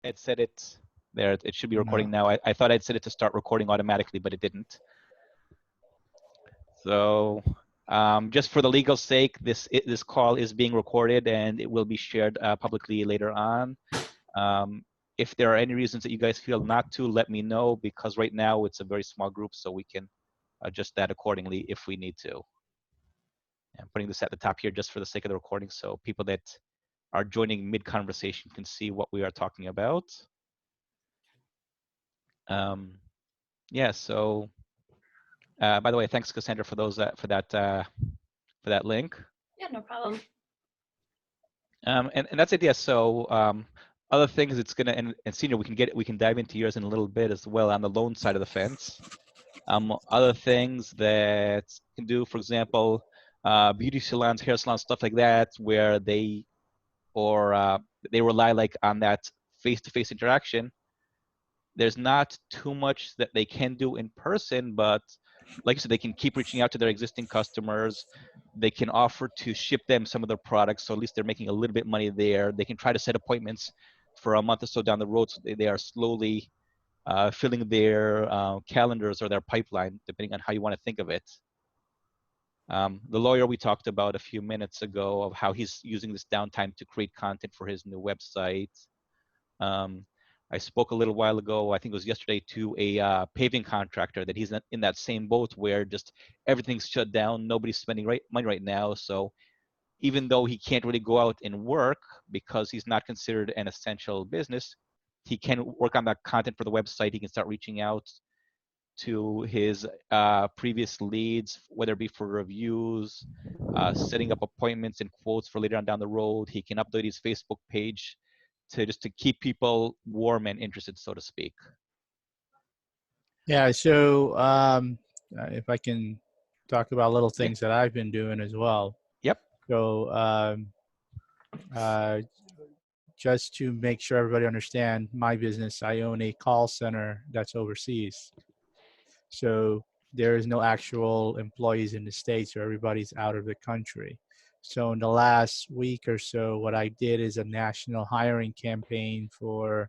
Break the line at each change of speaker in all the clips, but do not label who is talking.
had set it there. It should be recording
No.
now. I thought I'd set it to start recording automatically, but it didn't. So just for the legal sake, this call is being recorded and it will be shared publicly later on. If there are any reasons that you guys feel not to, let me know, because right now it's a very small group, so we can adjust that accordingly if we need to. I'm putting this at the top here just for the sake of the recording, so people that are joining mid-conversation can see what we are talking about. Yeah, so by the way, thanks Cassandra for those for that link.
Yeah, no problem.
And that's it. Yeah. So other things it's gonna, and senior, we can dive into yours in a little bit as well on the loan side of the fence. Other things that can do, for example, beauty salons, hair salons, stuff like that, where they rely like on that face-to-face interaction. There's not too much that they can do in person, but like I said, they can keep reaching out to their existing customers. They can offer to ship them some of their products, so at least they're making a little bit of money there. They can try to set appointments for a month or so down the road, so they are slowly filling their calendars or their pipeline, depending on how you want to think of it. The lawyer we talked about a few minutes ago, of how he's using this downtime to create content for his new website. I spoke a little while ago, I think it was yesterday, to a paving contractor that he's in that same boat where just everything's shut down. Nobody's spending money right now. So even though he can't really go out and work because he's not considered an essential business, he can work on that content for the website. He can start reaching out to his previous leads, whether it be for reviews, setting up appointments and quotes for later on down the road. He can update his Facebook page to keep people warm and interested, so to speak.
Yeah. So if I can talk about little
Yeah.
things that I've been doing as well.
Yep.
So uh, just to make sure everybody understand my business, I own a call center that's overseas. So there is no actual employees in the States, or everybody's out of the country. So in the last week or so, what I did is a national hiring campaign for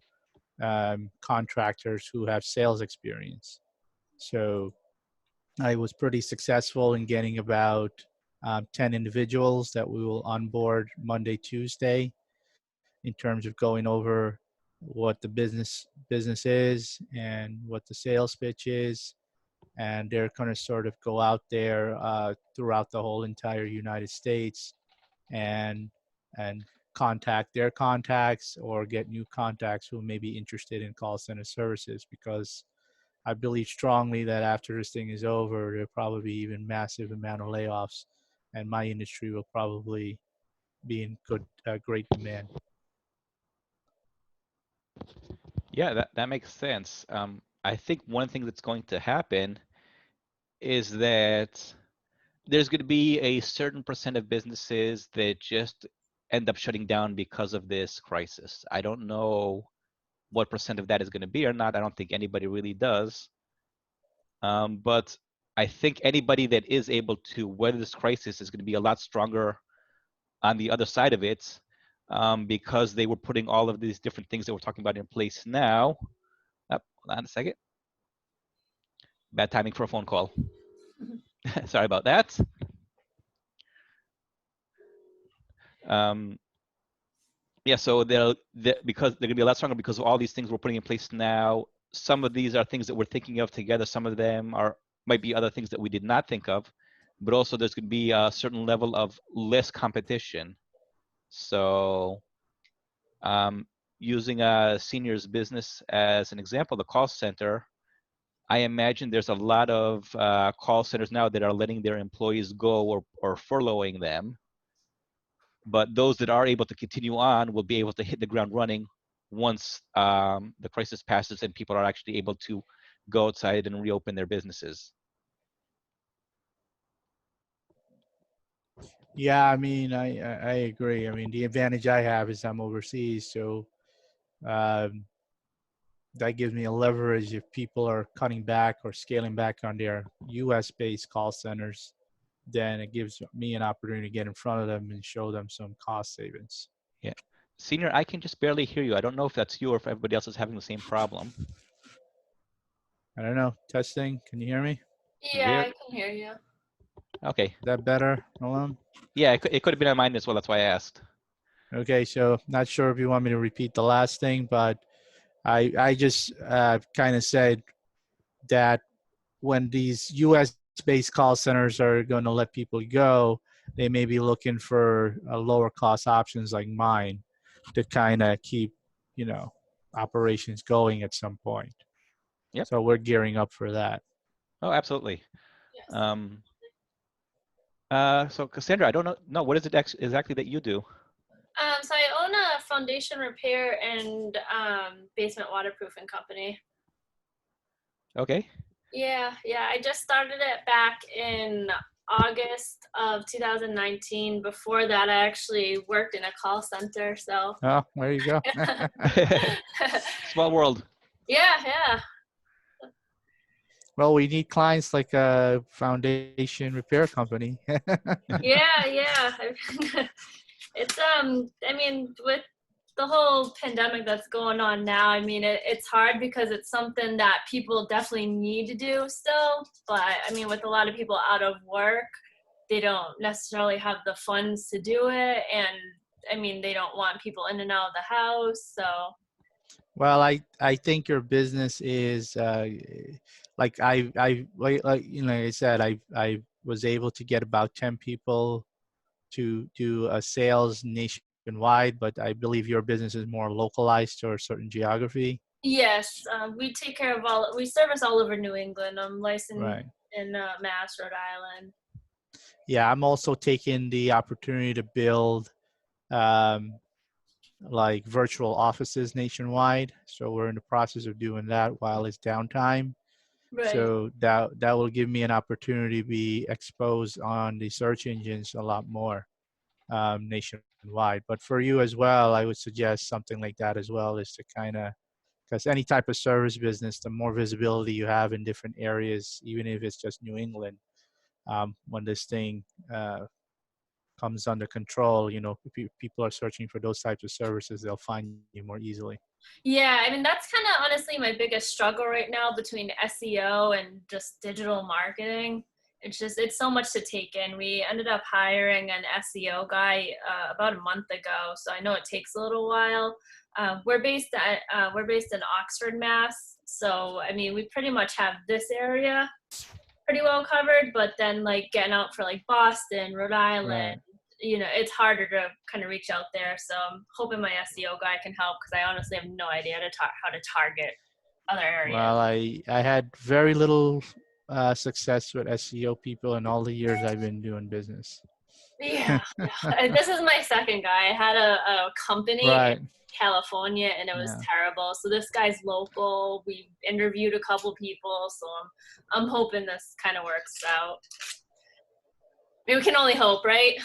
contractors who have sales experience. So I was pretty successful in getting about 10 individuals that we will onboard Monday, Tuesday, in terms of going over what the business is and what the sales pitch is, and they're going to sort of go out there throughout the whole entire United States and contact their contacts or get new contacts who may be interested in call center services, because I believe strongly that after this thing is over, there'll probably be even massive amount of layoffs, and my industry will probably be in great demand.
Yeah, that makes sense. I think one thing that's going to happen is that there's going to be a certain percent of businesses that just end up shutting down because of this crisis. I don't know what percent of that is going to be or not. I don't think anybody really does. But I think anybody that is able to weather this crisis is going to be a lot stronger on the other side of it, because they were putting all of these different things that we're talking about in place now. Oh, hold on a second. Bad timing for a phone call. Sorry about that. Um, yeah, so because they're gonna be a lot stronger because of all these things we're putting in place now. Some of these are things that we're thinking of together. Some of them might be other things that we did not think of, but also there's gonna be a certain level of less competition. So using a senior's business as an example, the call center, I imagine there's a lot of call centers now that are letting their employees go or furloughing them. But those that are able to continue on will be able to hit the ground running once the crisis passes and people are actually able to go outside and reopen their businesses.
Yeah, I mean, I agree. I mean, the advantage I have is I'm overseas, so um, that gives me a leverage if people are cutting back or scaling back on their U.S.-based call centers. Then it gives me an opportunity to get in front of them and show them some cost savings.
Yeah. Senior, I can just barely hear you. I don't know if that's you or if everybody else is having the same problem.
I don't know. Testing. Can you hear me?
Yeah,
Very
I can hear you.
okay.
Is that better, Malone?
Yeah, it could have been on mine as well. That's why I asked.
Okay, so not sure if you want me to repeat the last thing, but I just kind of said that when these U.S. based call centers are going to let people go, they may be looking for lower cost options like mine to kind of keep, you know, operations going at some point.
Yep.
So we're gearing up for that.
Oh, absolutely.
Yes.
Um, so Cassandra, I don't know what is it exactly that you do?
So I own a foundation repair and basement waterproofing company.
Okay.
Yeah. I just started it back in August of 2019. Before that, I actually worked in a call center. So,
Oh, there you go.
Small world.
yeah.
Well, we need clients like a foundation repair company.
Yeah. It's I mean, with the whole pandemic that's going on now, I mean, it's hard because it's something that people definitely need to do still. But I mean, with a lot of people out of work, they don't necessarily have the funds to do it, and I mean, they don't want people in and out of the house. So
Well, I think your business is like like you know, like I said, I was able to get about 10 people to do sales nationwide, but I believe your business is more localized to a certain geography.
yes, we take care of we service all over New England. I'm licensed
Right.
in Mass, Rhode Island.
Yeah, I'm also taking the opportunity to build um, like virtual offices nationwide. So we're in the process of doing that while it's downtime.
Right.
So that will give me an opportunity to be exposed on the search engines a lot more nationwide. But for you as well, I would suggest something like that as well, is to kind of, because any type of service business, the more visibility you have in different areas, even if it's just New England, when this thing comes under control, you know, if people are searching for those types of services, they'll find you more easily.
Yeah, I mean, that's kind of honestly my biggest struggle right now between SEO and just digital marketing. It's so much to take in. We ended up hiring an SEO guy about a month ago, so I know it takes a little while. We're based in Oxford, Mass. So I mean, we pretty much have this area pretty well covered, but then like getting out for like Boston, Rhode Island,
Right.
it's harder to kind of reach out there. So I'm hoping my SEO guy can help because I honestly have no idea how to target other areas.
Well, I had very little success with SEO people in all the years I've been doing business.
Yeah. This is my second guy. I had a company in
Right.
California and it was
Yeah.
terrible. So this guy's local. We interviewed a couple people, so I'm hoping this kind of works out. I mean, we can only hope, right?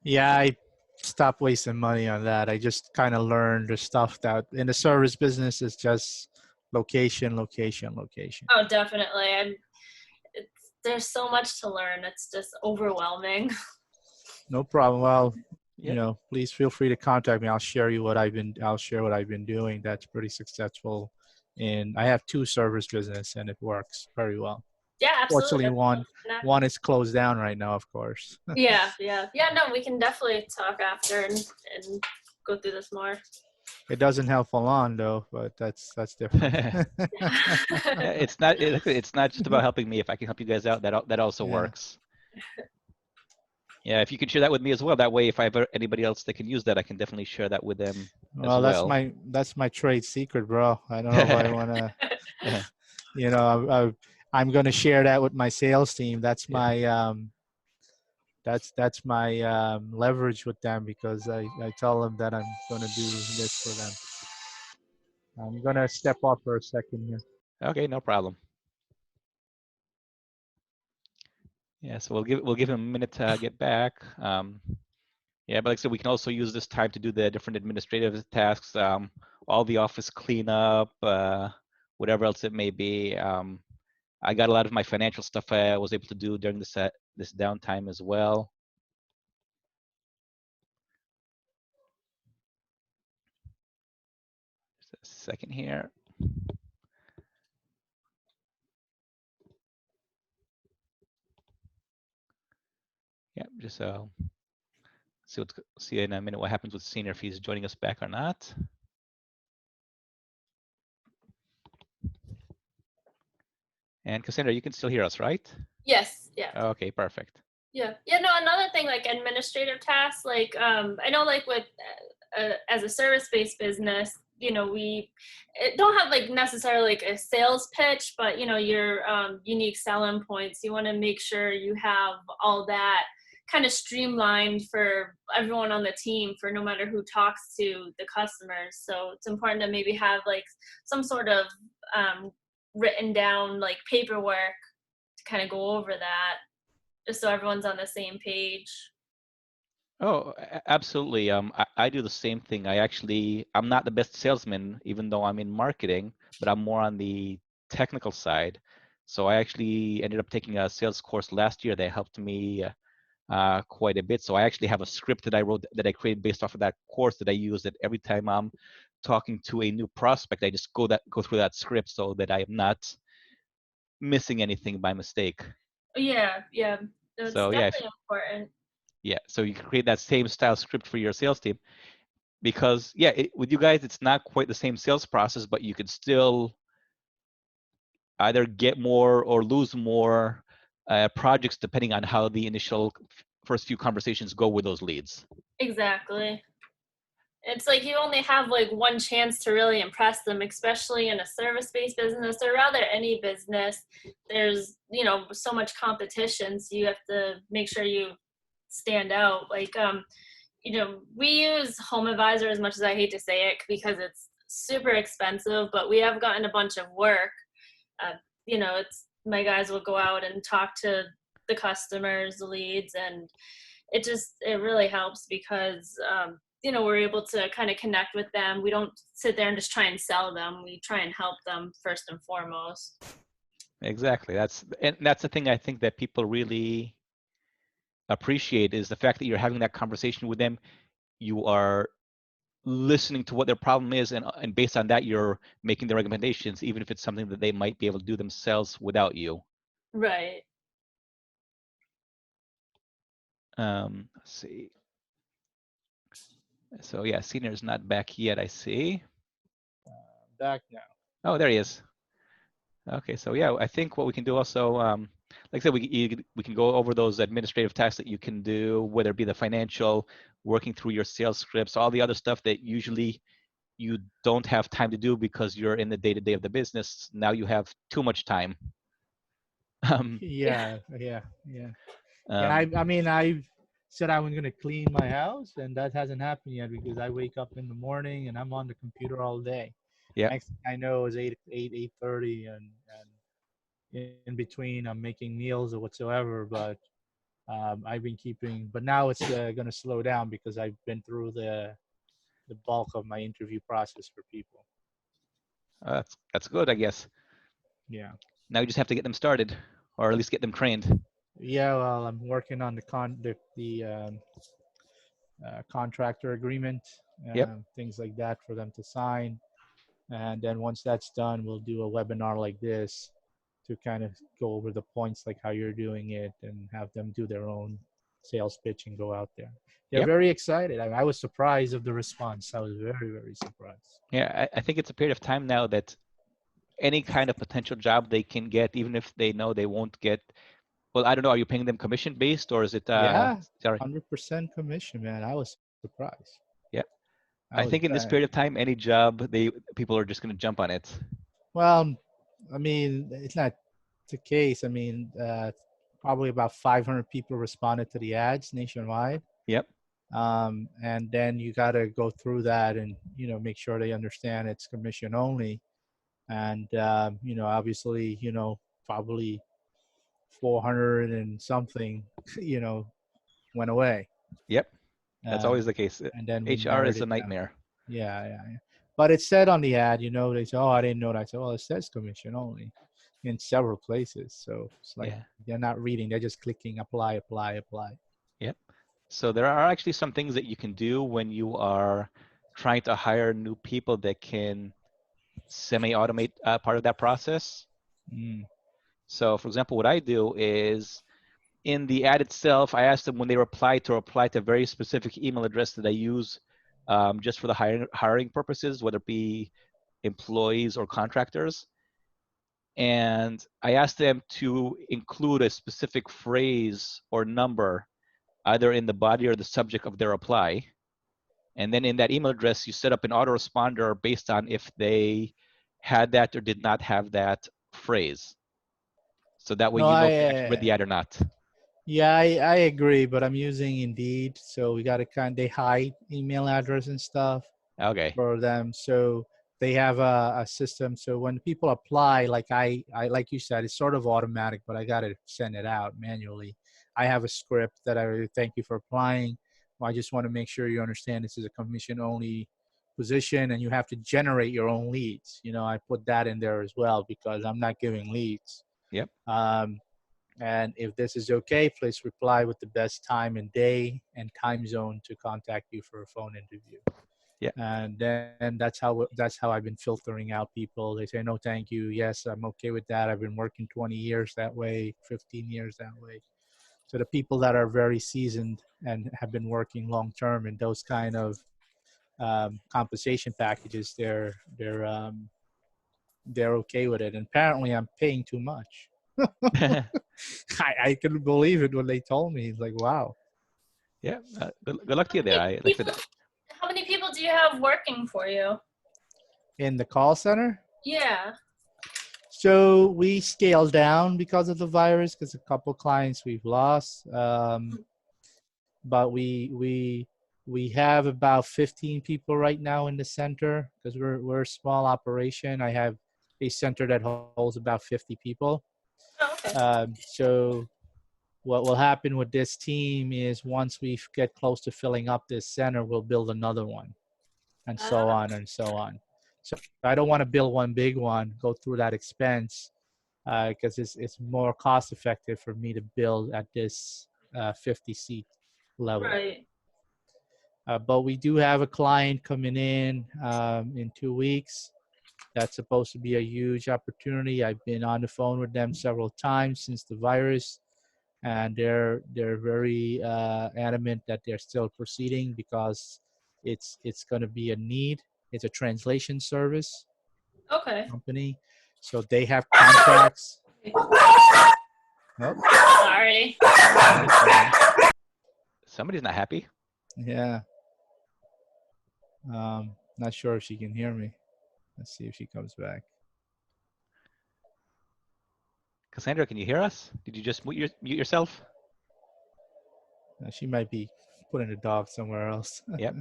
Yeah, I stopped wasting money on that. I just kind of learned the stuff that in the service business is just location, location, location.
Oh, definitely. There's so much to learn. It's just overwhelming.
No problem. Well, you
Yep.
know, please feel free to contact me. I'll share what I've been doing. That's pretty successful. And I have two service business and it works very well.
Yeah, absolutely.
Fortunately,
That's
one
awesome. Connect.
one is closed down right now, of course.
Yeah. No, we can definitely talk after and go through this more.
It doesn't help Alon though, but that's different.
It's not just about helping me. If I can help you guys out, that also
Yeah.
works. Yeah, if you could share that with me as well. That way, if I have anybody else that can use that, I can definitely share that with them as
Well,
well.
that's my trade secret, bro. I don't know if I want to, you know, I'm going to share that with my sales team. That's my leverage with them because I tell them that I'm going to do this for them. I'm going to step off for a second here.
Okay, no problem. Yeah, so we'll give him a minute to get back. Yeah, but like I said, we can also use this time to do the different administrative tasks, all the office cleanup, whatever else it may be. I got a lot of my financial stuff I was able to do during this downtime as well. second here. Yeah, just see in a minute what happens with Senior, if he's joining us back or not. And Cassandra, you can still hear us, right?
Yes. Yeah.
Okay, perfect.
Yeah. Yeah. No, another thing, like administrative tasks, like I know, like with as a service-based business, we don't have like necessarily like a sales pitch, but your unique selling points. You want to make sure you have all that kind of streamlined for everyone on the team, for no matter who talks to the customers. So it's important to maybe have like some sort of written down like paperwork to kind of go over that, just so everyone's on the same page.
Oh, absolutely. I do the same thing. I'm not the best salesman, even though I'm in marketing, but I'm more on the technical side. So I actually ended up taking a sales course last year that helped me quite a bit. So I actually have a script that I wrote, that I created based off of that course, that I use, that every time I'm talking to a new prospect, I just go through that script so that I am not missing anything by mistake.
Yeah, yeah. It's
So yeah,
definitely important.
yeah. So you can create that same style script for your sales team, because yeah, with you guys, it's not quite the same sales process, but you can still either get more or lose more projects depending on how the initial first few conversations go with those leads.
Exactly. It's like you only have like one chance to really impress them, especially in a service-based business, or rather any business. There's, so much competition, so you have to make sure you stand out. Like, we use Home Advisor, as much as I hate to say it, because it's super expensive, but we have gotten a bunch of work. It's my guys will go out and talk to the customers, the leads, and it really helps because we're able to kind of connect with them. We don't sit there and just try and sell them. We try and help them first and foremost.
Exactly. That's the thing I think that people really appreciate, is the fact that you're having that conversation with them. You are listening to what their problem is, and based on that, you're making the recommendations, even if it's something that they might be able to do themselves without you.
Right.
Let's see. So yeah, Senior is not back yet, I see.
Back now.
Oh, there he is. Okay, so yeah, I think what we can do also, like I said, we can go over those administrative tasks that you can do, whether it be the financial, working through your sales scripts, all the other stuff that usually you don't have time to do because you're in the day-to-day of the business. Now you have too much time.
Yeah.
Um,
I mean, I said I was gonna clean my house, and that hasn't happened yet because I wake up in the morning and I'm on the computer all day.
yeah,
Next thing I know is 8:30, and in between I'm making meals or whatsoever. But I've been keeping. But now it's gonna slow down because I've been through the bulk of my interview process for people.
that's good, I guess.
Yeah.
Now you just have to get them started, or at least get them trained.
Yeah. Well, I'm working on the contractor agreement,
Yep,
things like that for them to sign. And then once that's done, we'll do a webinar like this to kind of go over the points, like how you're doing it, and have them do their own sales pitch and go out there. They're
yep.
very excited. I was surprised of the response. I was very, very surprised.
Yeah, I think it's a period of time now that any kind of potential job they can get, even if they know they won't get. Well, I don't know. Are you paying them commission based, or is it?
Yeah,
Sorry.
100% commission, man. I was surprised.
Yeah,
I
I
was
think in this period of time, any job people are just going to jump on it.
well. I mean, it's not the case. I mean, probably about 500 people responded to the ads nationwide.
Yep.
And then you got to go through that and make sure they understand it's commission only. And obviously, probably 400 and something you know went away.
Yep. That's
um,
always the case.
and then we
HR
narrowed
is a
it down.
nightmare.
Yeah. But it said on the ad, they say, oh, I didn't know that. I said, well, it says commission only in several places. So it's like
Yeah.
they're not reading, they're just clicking apply, apply, apply.
Yep. So there are actually some things that you can do when you are trying to hire new people that can semi-automate part of that process.
Mm.
So, for example, what I do is in the ad itself, I ask them when they reply to a very specific email address that I use just for the hiring purposes, whether it be employees or contractors. And I ask them to include a specific phrase or number either in the body or the subject of their reply. And then in that email address, you set up an autoresponder based on if they had that or did not have that phrase. So that way
No,
you know if they actually read the ad or not.
yeah, I agree, but I'm using Indeed, so we got to they hide email address and stuff
Okay.
for them. So they have a system. So when people apply, like I like you said, it's sort of automatic, but I got to send it out manually. I have a script that I really thank you for applying. I just want to make sure you understand this is a commission only position and you have to generate your own leads. I put that in there as well because I'm not giving leads.
Yep.
And if this is okay, please reply with the best time and day and time zone to contact you for a phone interview.
Yep.
And then that's how I've been filtering out people. They say no, thank you. Yes, I'm okay with that. I've been working 20 years that way, 15 years that way. So the people that are very seasoned and have been working long term in those kind of compensation packages, they're okay with it. And apparently, I'm paying too much. I couldn't believe it when they told me. It's like, wow.
Yeah. Good luck to you there. I like that.
How many people do you have working for you?
In the call center?
Yeah.
So we scaled down because of the virus because a couple clients we've lost. But we have about 15 people right now in the center because we're a small operation. I have a center that holds about 50 people.
Oh, okay.
So what will happen with this team is once we get close to filling up this center, we'll build another one, and so on and so on. So I don't want to build one big one, go through that expense, because it's more cost effective for me to build at this 50 seat level.
Right.
But we do have a client coming in 2 weeks. That's supposed to be a huge opportunity. I've been on the phone with them several times since the virus, and they're very adamant that they're still proceeding because it's going to be a need. It's a translation service
Okay.
company, so they have contracts. Oh,
Sorry.
Somebody's not happy.
yeah. Not sure if she can hear me. Let's see if she comes back.
Cassandra, can you hear us? Did you just mute yourself?
She might be putting the dog somewhere else.
Yep.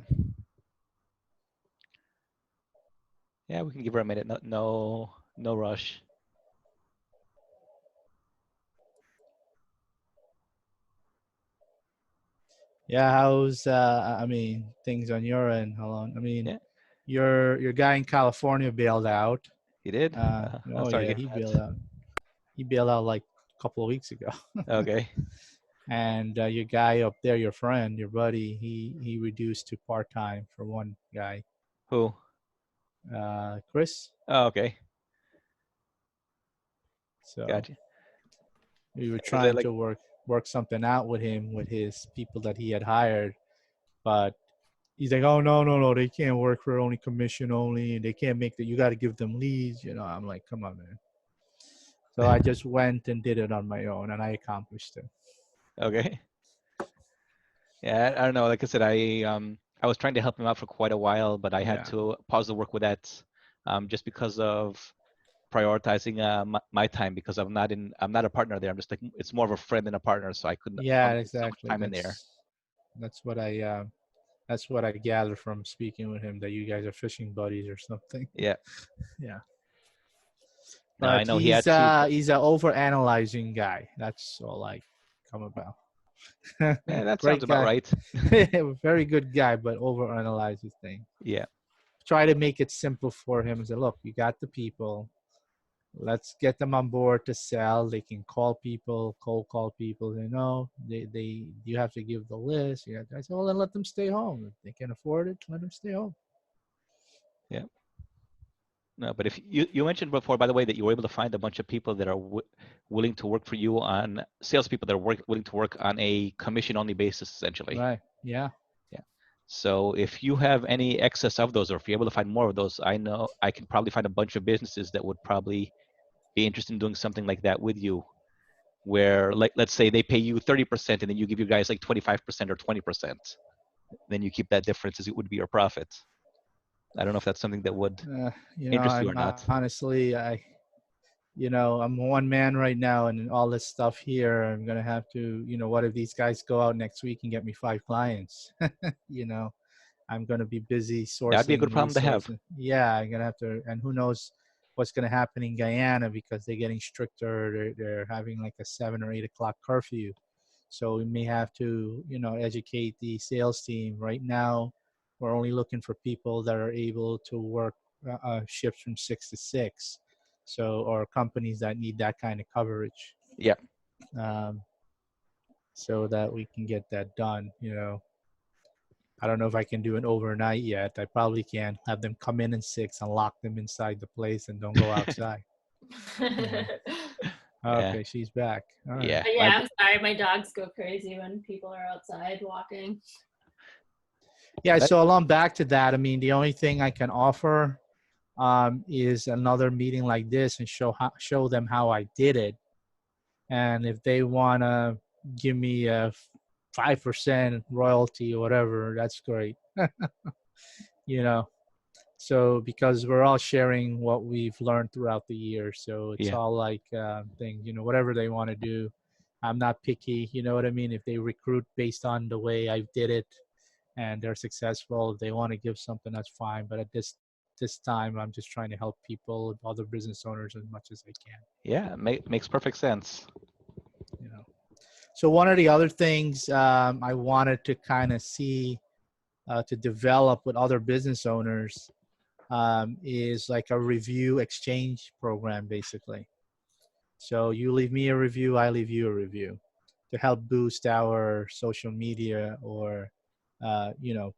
Yeah, we can give her a minute. No rush.
Yeah, how's things on your end? How long?
Yeah,
Your guy in California bailed out.
you did. I'm
Oh
sorry
yeah,
to
he
hear
bailed
that.
out. He bailed out like a couple of weeks ago.
Okay.
And your guy up there, your friend, your buddy, he reduced to part time for one guy,
Who?
Chris.
Oh, okay.
So
Gotcha.
we were
Is it
trying
like
to work something out with him with his people that he had hired, but he's like, oh no, they can't work for only commission only. They can't make that. You got to give them leads. I'm like, come on, man. So I just went and did it on my own, and I accomplished it.
okay? Yeah, I don't know. Like I said, I was trying to help him out for quite a while, but I had
Yeah.
to pause the work with that, just because of prioritizing my time because I'm not a partner there. I'm just like it's more of a friend than a partner, so I couldn't
Yeah,
put so much
exactly.
time in there.
That's what I gathered from speaking with him, that you guys are fishing buddies or something.
Yeah.
Yeah.
No, I
But
know he had to.
he's an over analyzing guy. That's all I come about.
Yeah, that sounds
Great
about
guy.
right.
Very good guy, but over analyzes things.
Yeah.
Try to make it simple for him and say, look, you got the people. Let's get them on board to sell. They can call people, cold call people. They you have to give the list. I said, well, then let them stay home. If they can afford it, let them stay home.
Yeah. No, but if you mentioned before, by the way, that you were able to find a bunch of people that are willing to work for you on salespeople that are willing to work on a commission-only basis, essentially.
Right. Yeah.
Yeah. So if you have any excess of those, or if you're able to find more of those, I know I can probably find a bunch of businesses that would probably be interested in doing something like that with you, where, like, let's say they pay you 30% and then you give you guys like 25% or 20%. Then you keep that difference as it would be your profit. I don't know if that's something that would interest you or
I'm
not.
honestly, I'm one man right now, and all this stuff here, I'm gonna have to, what if these guys go out next week and get me 5 clients? you know, I'm gonna be busy
That'd be a
sourcing
good problem to have.
resources. Yeah, I'm gonna have to, and who knows what's gonna happen in Guyana because they're getting stricter. They're having like a 7 or 8 o'clock curfew, so we may have to, educate the sales team. Right now, we're only looking for people that are able to work shifts from 6 to 6. So, or companies that need that kind of coverage,
Yeah.
um, so that we can get that done. I don't know if I can do it overnight yet. I probably can have them come in at 6 and lock them inside the place and don't go outside.
Yeah.
Yeah.
Okay, she's back. All right.
Yeah.
Yeah, I'm sorry. My dogs go crazy when people are outside walking.
Yeah,
That-
so along back to that, I mean, the only thing I can offer is another meeting like this and show them how I did it. And if they want to give me a 5% royalty or whatever, that's great. So because we're all sharing what we've learned throughout the year, so it's
Yeah.
all like things, whatever they want to do. I'm not picky, you know what I mean? If they recruit based on the way I did it and they're successful, if they want to give something, that's fine. But at this time, I'm just trying to help people, other business owners, as much as I can.
Yeah. Makes perfect sense.
So one of the other things I wanted to kind of see to develop with other business owners is like a review exchange program, basically. So you leave me a review, I leave you a review to help boost our social media or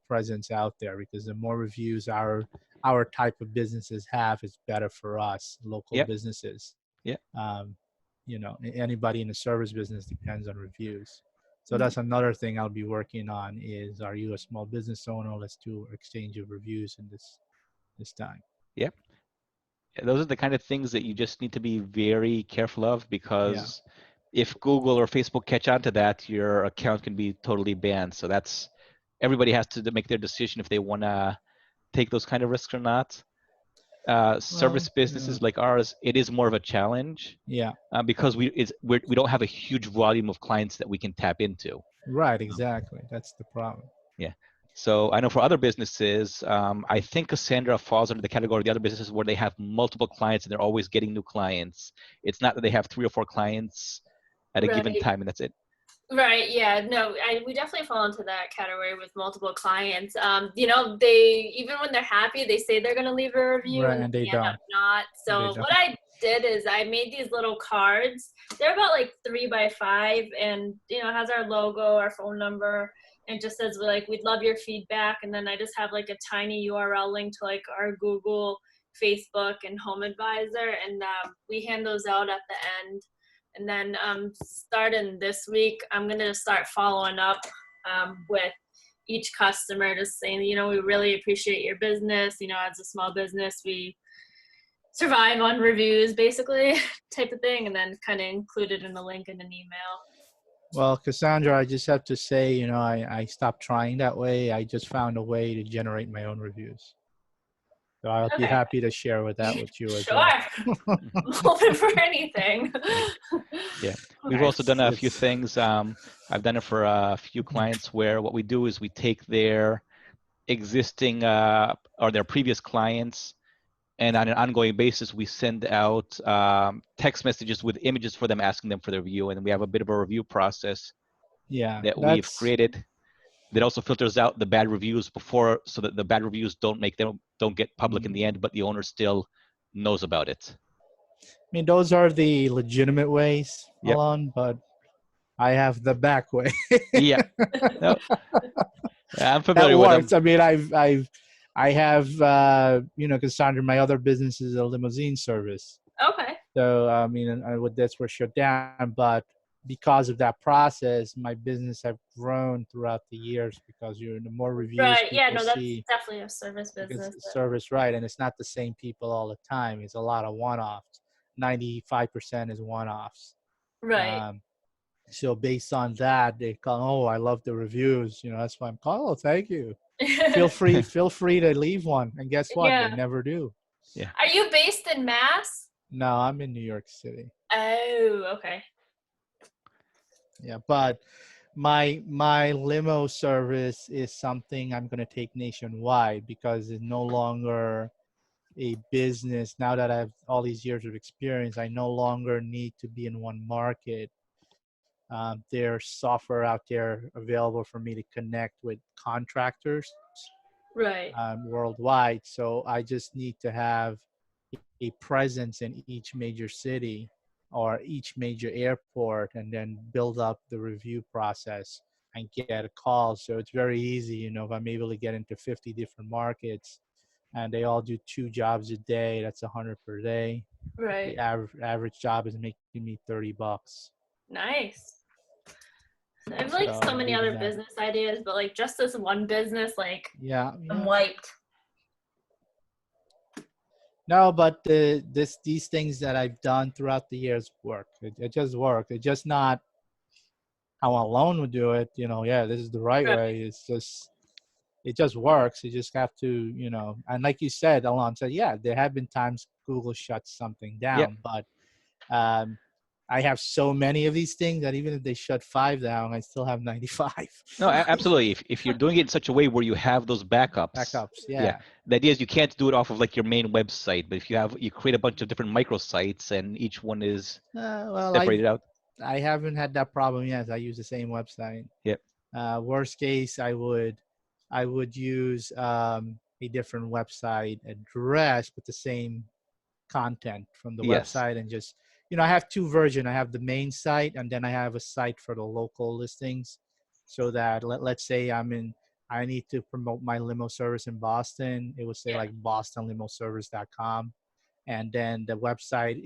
presence out there, because the more reviews our type of businesses have, is better for us, local
Yep.
businesses.
Yeah.
Anybody in the service business depends on reviews. So that's another thing I'll be working on is, are you a small business owner? Let's do exchange of reviews in this time.
Yep. Yeah, those are the kind of things that you just need to be very careful of, because if Google or Facebook catch on to that, your account can be totally banned. So everybody has to make their decision if they want to take those kind of risks or not. Service businesses like ours, it is more of a challenge.
Yeah.
Because we don't have a huge volume of clients that we can tap into.
Right. Exactly. That's the problem.
Yeah. So I know for other businesses, I think Cassandra falls under the category of the other businesses where they have multiple clients and they're always getting new clients. It's not that they have 3 or 4 clients at a given time and that's it.
Right. Yeah. No, we definitely fall into that category with multiple clients. They, even when they're happy, they say they're going to leave a review,
right, and they
end
don't.
up not. So what I did is I made these little cards. They're about like 3 by 5, and it has our logo, our phone number, and just says like, we'd love your feedback. And then I just have like a tiny URL link to like our Google, Facebook, and Home Advisor, and we hand those out at the end. And then starting this week, I'm going to start following up with each customer, just saying, we really appreciate your business. As a small business, we survive on reviews, basically, type of thing, and then kind of include it in the link in an email.
Well, Cassandra, I just have to say, I stopped trying that way. I just found a way to generate my own reviews. So I'll be happy to share with you as well.
Sure. Open for anything.
Yeah. We've also done a few things. I've done it for a few clients where what we do is we take their existing or their previous clients, and on an ongoing basis, we send out text messages with images for them, asking them for their review. And we have a bit of a review process that we've created that also filters out the bad reviews before, so that the bad reviews don't get public in the end, but the owner still knows about it.
I mean, those are the legitimate ways,
Yep.
Alon, but I have the back way.
Yeah. No. I'm familiar with them.
I mean, I have, Cassandra, my other business is a limousine service.
Okay.
So, I mean, with this, we're shut down. But because of that process, my business have grown throughout the years because the more reviews
Right. Yeah.
people
No, that's
see,
definitely a service
because
business.
service, right, and it's not the same people all the time. It's a lot of one-offs. 95% is one-offs.
Right.
Um, so based on that, they call, oh, I love the reviews. That's why I'm calling. Oh, thank you. Feel free to leave one. And guess what? They
Yeah.
never do.
Yeah.
Are you based in Mass?
No, I'm in New York City.
Oh, okay.
Yeah, but my limo service is something I'm going to take nationwide because it's no longer a business. Now that I have all these years of experience, I no longer need to be in one market. There's software out there available for me to connect with contractors
Right.
worldwide. So I just need to have a presence in each major city or each major airport and then build up the review process and get a call. So it's very easy, if I'm able to get into 50 different markets and they all do 2 jobs a day, that's 100 per day. The
Right.
average job is making me $30.
Nice. I've like
So
so many
doing
other
that.
business ideas, but like just this one business, like
Yeah,
I'm
yeah.
wiped.
No, but these things that I've done throughout the years work. It just work. It's just not how alone would do it. Yeah, this is the right
Right.
way. It just works. You just have to, and like you said, Alon said, yeah, there have been times Google shuts something
Yep.
down, but um, I have so many of these things that even if they shut 5 down, I still have 95.
No, absolutely. If you're doing it in such a way where you have those backups,
Backups,
yeah.
yeah.
The idea is you can't do it off of like your main website, but if you create a bunch of different microsites and each one is
Well,
separated out.
I haven't had that problem yet. I use the same website.
Yep.
Worst case, I would use a different website address with the same content from the
Yes.
website and just I have 2 versions. I have the main site and then I have a site for the local listings, so that let's say I need to promote my limo service in Boston. It would say
Yeah.
like bostonlimoservice.com, and then the website,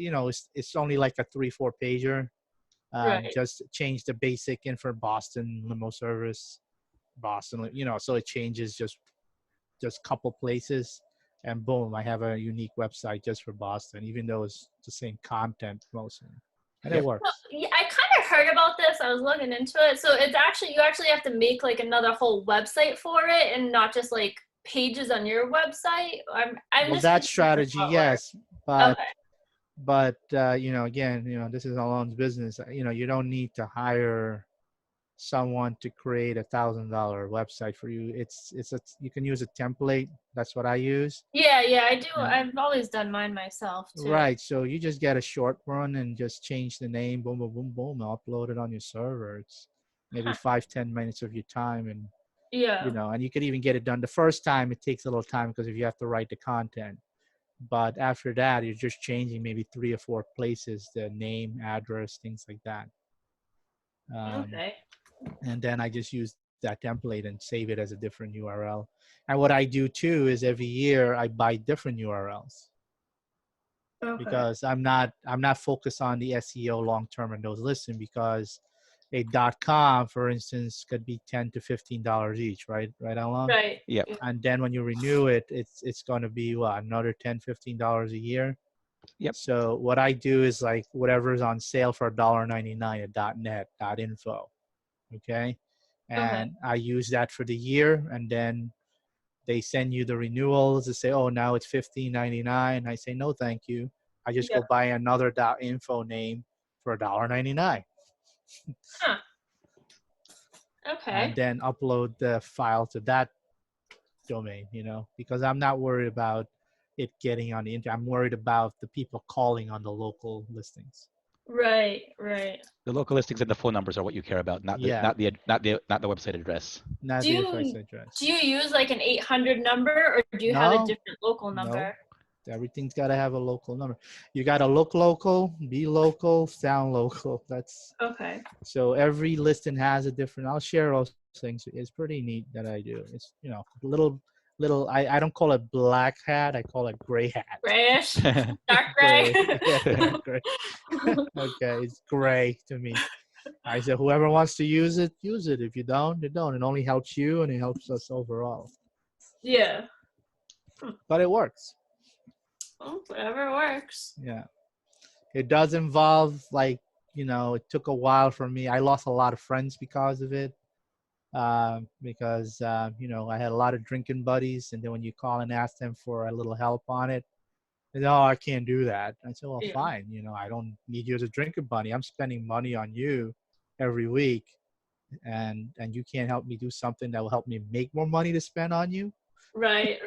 it's only like a 3-4 pager.
Right.
Just change the basic info: Boston limo service, Boston, so it changes just a couple places, and boom, I have a unique website just for Boston, even though it's the same content mostly, and it
Yep.
Well,
works.
yeah, I kind of heard about this. I was looking into it. So it's actually you actually have to make like another whole website for it, and not just like pages on your website. I'm
Well,
just
that
confused
strategy,
how it works.
yes, but
Okay.
again, this is Alon's business. You don't need to hire someone to create $1,000 website for you. You can use a template. That's what I use.
Yeah, I do.
Uh,
I've always done mine myself too.
right. So you just get a short one and just change the name. Boom, boom, boom, boom. Upload it on your server. It's maybe
Huh.
5-10 minutes of your time, and
Yeah.
and you could even get it done. The first time it takes a little time because if you have to write the content. But after that, you're just changing maybe 3 or 4 places, the name, address, things like that.
Okay.
And then I just use that template and save it as a different URL. And what I do too is every year I buy different URLs
Okay.
because I'm not focused on the SEO long term in those listings, because a .com, for instance, could be $10 to $15 each, right, Alan?
Right.
Yep.
And then when you renew it, it's going to be what, another $10-15 a year.
Yep.
So what I do is like whatever's on sale for $1.99 at .net, .info, okay?
Okay.
And I use that for the year, and then they send you the renewals to say, oh, now it's $15.99. I say, no, thank you. I just
Yeah.
go buy another .info name for $1.99,
Huh. Okay.
and then upload the file to that domain, because I'm not worried about it getting on the internet. I'm worried about the people calling on the local listings.
Right.
The local listings and the phone numbers are what you care about, not the
Yeah,
website address.
not
Do
the
you
FX address.
do you use like an 800 number, or do you have a
No,
different local
no.
number?
Everything's got to have a local number. You got to look local, be local, sound local. That's
Okay.
so every listing has a different. I'll share those things. It's pretty neat that I do. It's a little. I don't call it black hat. I call it gray hat.
Grayish, dark gray.
Gray. Yeah, gray. Okay, it's gray to me. I said, whoever wants to use it, use it. If you don't, you don't. It only helps you and it helps us overall.
Yeah.
But it works.
Well, whatever works.
Yeah. It does involve, like, it took a while for me. I lost a lot of friends because of it. Because, I had a lot of drinking buddies. And then when you call and ask them for a little help on it, they say, oh, I can't do that. I said, well,
Yeah.
fine. I don't need you as a drinking buddy. I'm spending money on you every week. And you can't help me do something that will help me make more money to spend on you.
Right.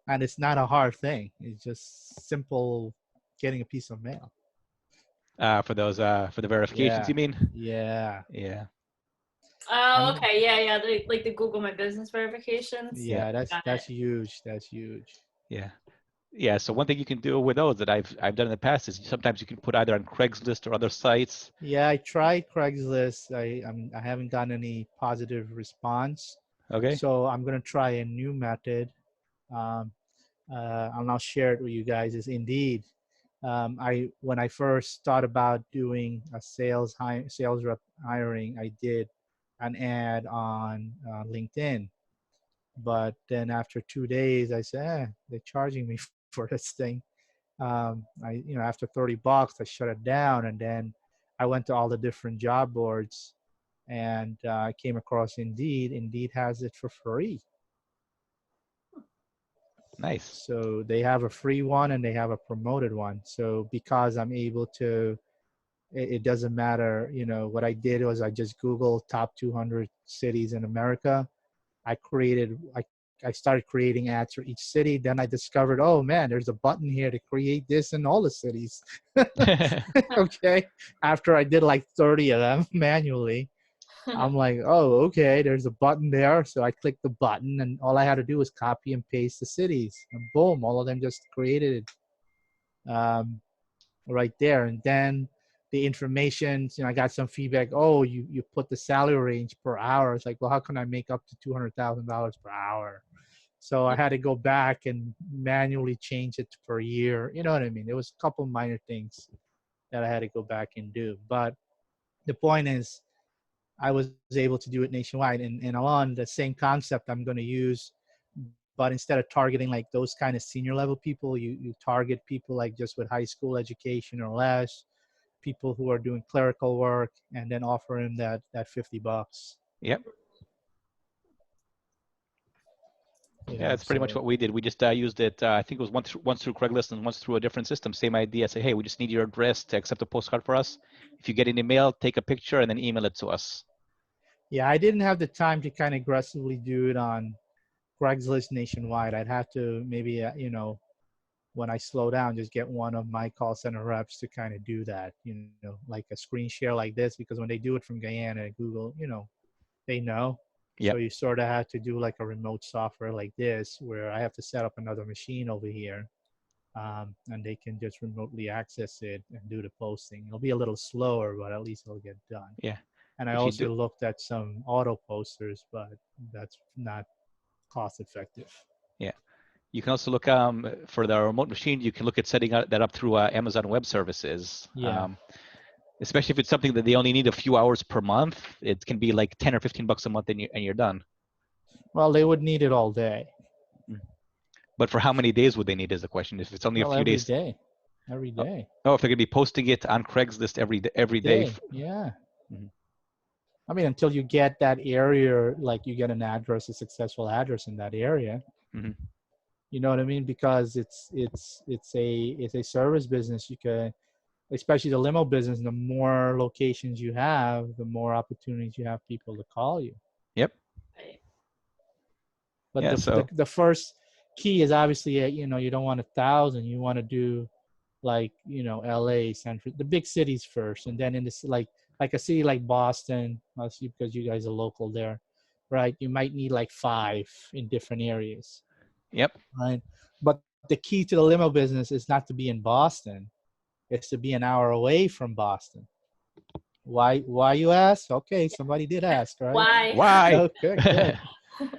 And it's not a hard thing. It's just simple getting a piece of mail.
For the verifications, you mean?
Yeah.
Yeah.
Oh, okay. Yeah. Like the Google My Business verifications.
Yeah, that's huge. That's huge.
Yeah. So one thing you can do with those that I've done in the past is sometimes you can put either on Craigslist or other sites.
Yeah, I tried Craigslist. I haven't gotten any positive response.
Okay.
So I'm gonna try a new method. And I'll share it with you guys. Is Indeed. When I first thought about doing a sales rep hiring, I did an ad on LinkedIn. But then after 2 days, I said, they're charging me for this thing. After $30, I shut it down, and then I went to all the different job boards, and I came across Indeed. Indeed has it for free.
Nice.
So they have a free one and they have a promoted one. So because I'm able to, it doesn't matter. What I did was I just Googled top 200 cities in America. I started creating ads for each city. Then I discovered, oh man, there's a button here to create this in all the cities. Okay. After I did like 30 of them manually, I'm like, oh, okay, there's a button there. So I clicked the button and all I had to do was copy and paste the cities. And boom, all of them just created right there. And then the information, I got some feedback. Oh, you put the salary range per hour. It's like, well, how can I make up to $200,000 per hour? So I had to go back and manually change it per year. You know what I mean? There was a couple minor things that I had to go back and do. But the point is, I was able to do it nationwide. And along the same concept I'm going to use, but instead of targeting like those kind of senior level people, you target people like just with high school education or less, people who are doing clerical work, and then offer them that $50.
Yep. Yeah, that's pretty much
so
what we did. We just used it. I think it was once through Craigslist and once through a different system. Same idea. Say, hey, we just need your address to accept a postcard for us. If you get any mail, take a picture and then email it to us.
Yeah, I didn't have the time to kind of aggressively do it on Craigslist nationwide. I'd have to maybe, when I slow down, just get one of my call center reps to kind of do that, like a screen share like this, because when they do it from Guyana, Google, they know.
Yep.
So you sort of have to do like a remote software like this, where I have to set up another machine over here, and they can just remotely access it and do the posting. It'll be a little slower, but at least it'll get done.
Yeah.
And I also looked at some auto posters, but that's not cost effective.
Yeah. You can also look for the remote machine. You can look at setting that up through Amazon Web Services.
Yeah.
Especially if it's something that they only need a few hours per month, it can be like $10 or $15 a month, and you're done.
Well, they would need it all day.
But for how many days would they need is the question. If it's only a few days.
Every day.
Oh, if they're gonna be posting it on Craigslist every day.
Yeah.
Mm-hmm.
I mean, until you get that area, like you get an address, a successful address in that area.
Mm-hmm.
You know what I mean? Because it's a service business. You can, especially the limo business, the more locations you have, the more opportunities you have people to call you.
Yep.
But
yeah,
the first key is obviously, you don't want 1,000. You want to do like, LA, the big cities first. And then in this, like a city like Boston, because you guys are local there, right? You might need like 5 in different areas.
Yep.
Right. But the key to the limo business is not to be in Boston. It's to be an hour away from Boston. Why you ask? Okay, somebody did ask, right?
Why?
Okay, good.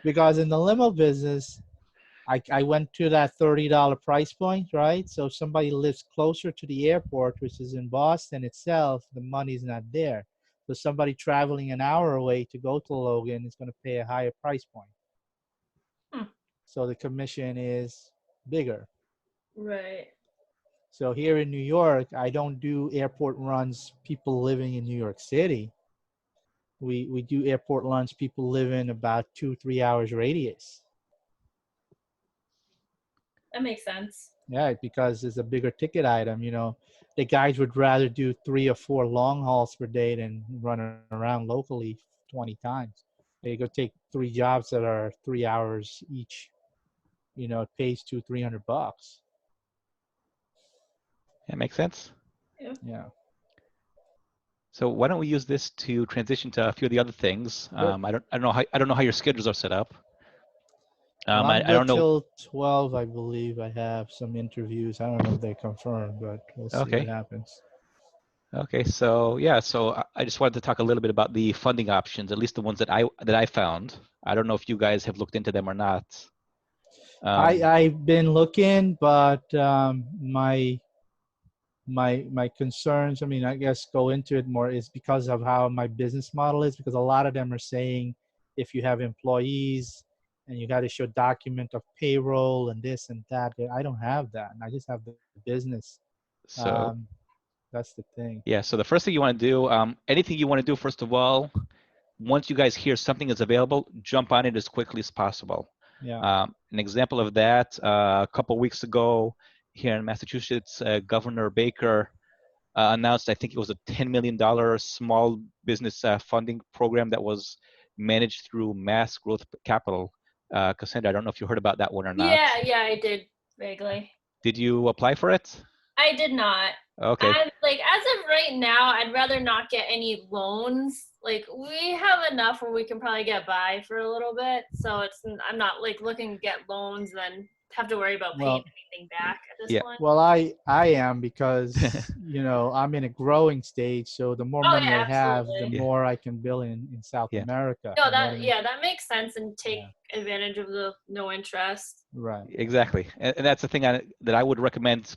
because in the limo business, I went to that $30 price point, right? So if somebody lives closer to the airport, which is in Boston itself, the money's not there. So somebody traveling an hour away to go to Logan is going to pay a higher price point.
Hmm.
So the commission is bigger.
Right.
So here in New York, I don't do airport runs people living in New York City. We do airport runs people live in about 2-3 hours radius.
That makes sense.
Yeah, because it's a bigger ticket item. The guys would rather do 3 or 4 long hauls per day than run around locally 20 times. They go take 3 jobs that are 3 hours each. It pays $200-300.
That makes sense.
Yeah.
Yeah.
So why don't we use this to transition to a few of the other things?
Good.
I don't know how your schedules are set up.
Well, I'm
I
good
don't know.
till 12, I believe. I have some interviews. I don't know if they confirm, but we'll see what
Okay.
happens.
Okay. So yeah. So I just wanted to talk a little bit about the funding options, at least the ones that I found. I don't know if you guys have looked into them or not.
I've been looking, but my concerns, I mean, I guess go into it more, is because of how my business model is, because a lot of them are saying if you have employees and you got to show document of payroll and this and that. I don't have that, and I just have the business.
So
um, that's the thing.
yeah. So the first thing you want to do, anything you want to do, first of all, once you guys hear something is available, jump on it as quickly as possible.
Yeah.
An example of that, a couple weeks ago here in Massachusetts, Governor Baker announced, I think it was a $10 million small business funding program that was managed through Mass Growth Capital. Cassandra, I don't know if you heard about that one or not.
Yeah, I did vaguely.
Did you apply for it?
I did not.
Okay.
I'm like, as of right now, I'd rather not get any loans. Like, we have enough where we can probably get by for a little bit. So I'm not like looking to get loans and have to worry about paying
Well,
anything back at this
Yeah.
point.
well, I am, because I'm in a growing stage. So the more
Oh
money
yeah,
I have, the
absolutely.
Yeah.
more I can build in South
Yeah.
America.
No,
You know what I mean?
that makes sense and take
Yeah.
advantage of the no interest.
Right.
Exactly. And that's the thing that I would recommend.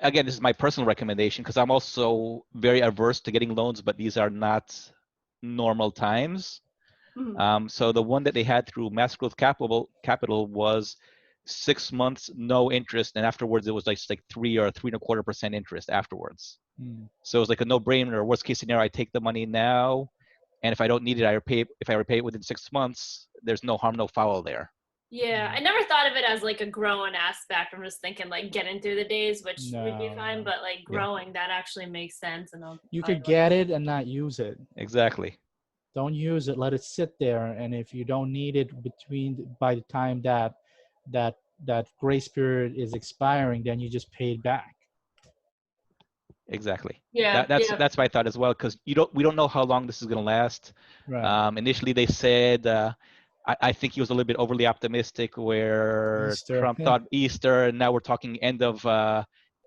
Again, this is my personal recommendation because I'm also very averse to getting loans, but these are not normal times.
Mhm.
So the one that they had through Mass Growth Capital was 6 months, no interest, and afterwards it was like 3 or 3.25% interest afterwards.
Mm.
So it was like a no-brainer. Worst case scenario, I take the money now, and if I don't need it, I repay. If I repay it within 6 months, there's no harm, no foul there.
Yeah, I never thought of it as like a growing aspect. I'm just thinking like getting through the days, which would be fine,
No.
but like
Yeah,
growing, that actually makes sense. And I'll
You
probably
could
look.
get it and not use it.
exactly,
Don't use it. Let it sit there. And if you don't need it by the time that that grace period is expiring, then you just pay it back.
exactly.
Yeah, yeah.
That's my thought as well, because we don't know how long this is going to last.
Right.
Initially, they said I think he was a little bit overly optimistic, where
Easter.
Trump thought Easter, and now we're talking end of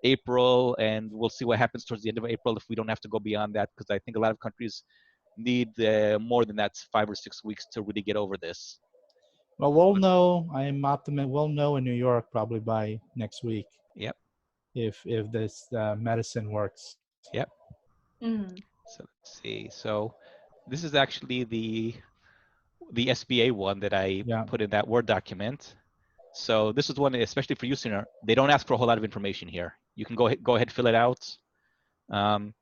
April, and we'll see what happens towards the end of April if we don't have to go beyond that, because I think a lot of countries need more than that 5 or 6 weeks to really get over this.
Well, we'll know. I am optimistic. We'll know in New York probably by next week
Yep,
if this medicine works.
yep.
Mm.
So let's see. So this is actually the SBA one that I
Yeah.
put in that Word document. So this is one, especially for you, Sooner. They don't ask for a whole lot of information here. You can go ahead, fill it out. Um,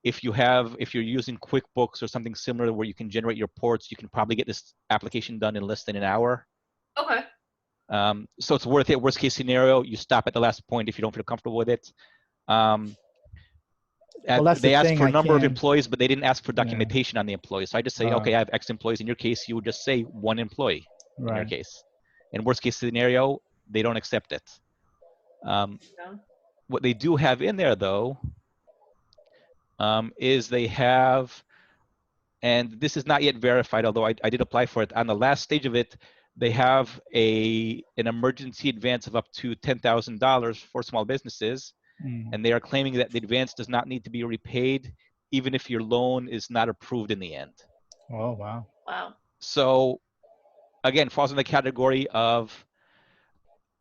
if you're using QuickBooks or something similar where you can generate your reports, you can probably get this application done in less than an hour.
Okay.
So it's worth it. Worst case scenario, you stop at the last point if you don't feel comfortable with it.
Well, that's the
They asked
thing.
for a
I
number of
can't.
employees, but they didn't ask for
Yeah.
documentation on the employees. So I just say, okay, I have X employees. In your case, you would just say one employee in your
Right.
case. And worst case scenario, they don't accept it.
Yeah.
What they do have in there, though, is they have, and this is not yet verified, although I did apply for it. On the last stage of it, they have an emergency advance of up to $10,000 for small businesses,
Mm.
and they are claiming that the advance does not need to be repaid, even if your loan is not approved in the end.
Oh wow.
Wow.
So again, falls in the category of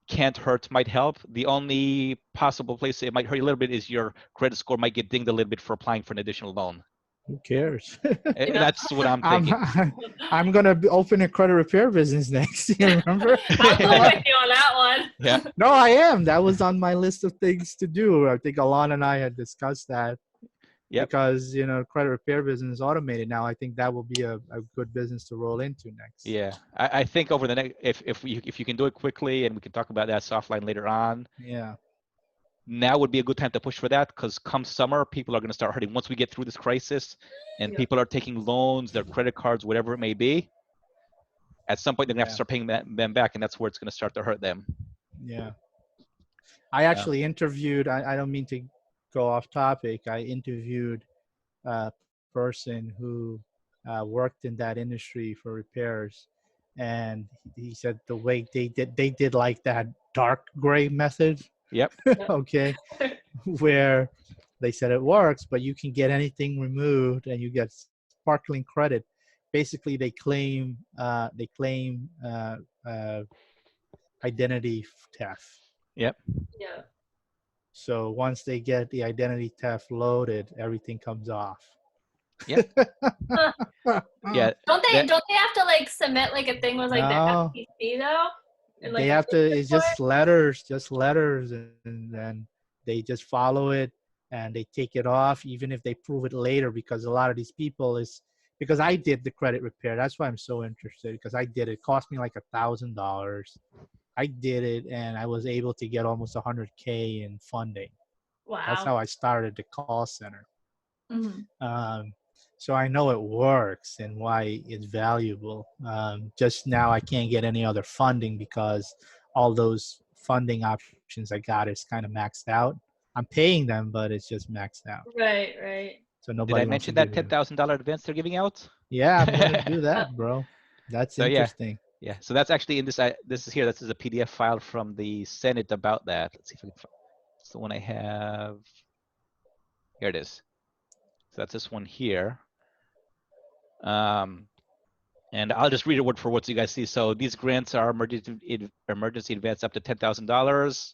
can't hurt, might help. The only possible place it might hurt you a little bit is your credit score might get dinged a little bit for applying for an additional loan.
Who cares?
Yeah.
That's what I'm
I'm
thinking.
I'm gonna open a credit repair business next. You remember?
I'll go with you on that one.
Yeah.
No, I am. That was on my list of things to do. I think Alon and I had discussed that.
Yep.
Because credit repair business is automated now. I think that will be a good business to roll into next.
Yeah, I think over the next, if you can do it quickly, and we can talk about that offline later on.
Yeah.
Now would be a good time to push for that, because come summer, people are going to start hurting. Once we get through this crisis, and
Yeah.
people are taking loans, their credit cards, whatever it may be, at some point they're going to have to start paying them back, and that's where it's going to start to hurt them.
Yeah. I actually interviewed. I don't mean to go off topic. I interviewed a person who worked in that industry for repairs, and he said the way they did like that dark gray method.
Yep.
Okay, where they said it works, but you can get anything removed and you get sparkling credit. Basically, they claim identity theft.
Yep.
Yeah.
So once they get the identity theft loaded, everything comes off.
Yeah. Yeah.
Don't they have to like submit like a thing with like
No.
the FTC though? And, like,
They have to. It's just letters, and then they just follow it and they take it off, even if they prove it later. Because a lot of these people is because I did the credit repair. That's why I'm so interested, because I did it. It cost me like $1,000. I did it, and I was able to get almost $100K in funding.
Wow.
That's how I started the call center.
Mm-hmm.
So I know it works and why it's valuable. Just now I can't get any other funding because all those funding options I got is kind of maxed out. I'm paying them, but it's just maxed out.
Right, right.
So
Did
nobody
I
wants to
mention that
give you.
$10,000 advance they're giving out?
Yeah, I'm gonna do that, bro. That's
So,
interesting.
Yeah. So that's actually in this. This is here. This is a PDF file from the Senate about that. Let's see if I can find. It's the one I have. Here it is. So that's this one here. And I'll just read it word for word so you guys see. So these grants are emergency advance up to $10,000.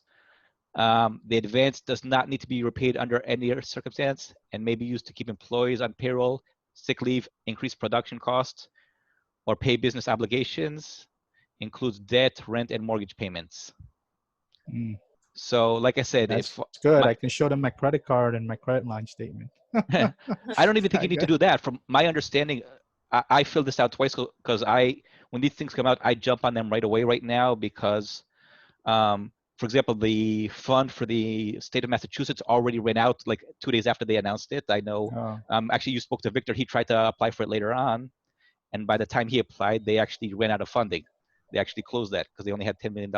The advance does not need to be repaid under any circumstance and may be used to keep employees on payroll, sick leave, increase production costs, or pay business obligations. Includes debt, rent, and mortgage payments. So, like I said,
That's good. I can show them my credit card and my credit line statement.
I don't even think you need to do that. From my understanding, I filled this out twice because when these things come out, I jump on them right away right now because, for example, the fund for the state of Massachusetts already ran out like 2 days after they announced it. I know. Actually, you spoke to Victor. He tried to apply for it later on, and by the time he applied, they actually ran out of funding. They actually closed that because they only had $10 million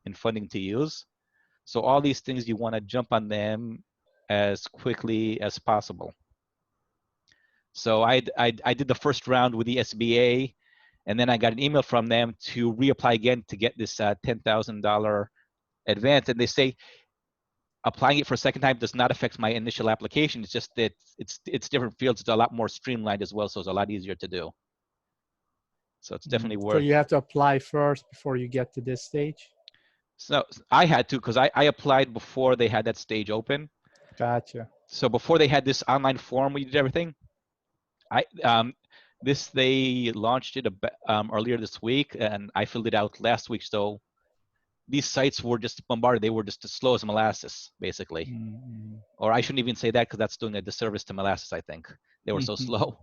in funding to use. So all these things, you want to jump on them as quickly as possible. So I did the first round with the SBA, and then I got an email from them to reapply again to get this $10,000 advance. And they say applying it for a second time does not affect my initial application. It's just that it's different fields. It's a lot more streamlined as well, so it's a lot easier to do. So it's definitely worth.
So you have to apply first before you get to this stage?
So I had to, because I applied before they had that stage open.
Gotcha.
So before they had this online form, we did everything. They launched it earlier this week, and I filled it out last week. So these sites were just bombarded. They were just as slow as molasses, basically. Or I shouldn't even say that because that's doing a disservice to molasses, I think. They were so slow.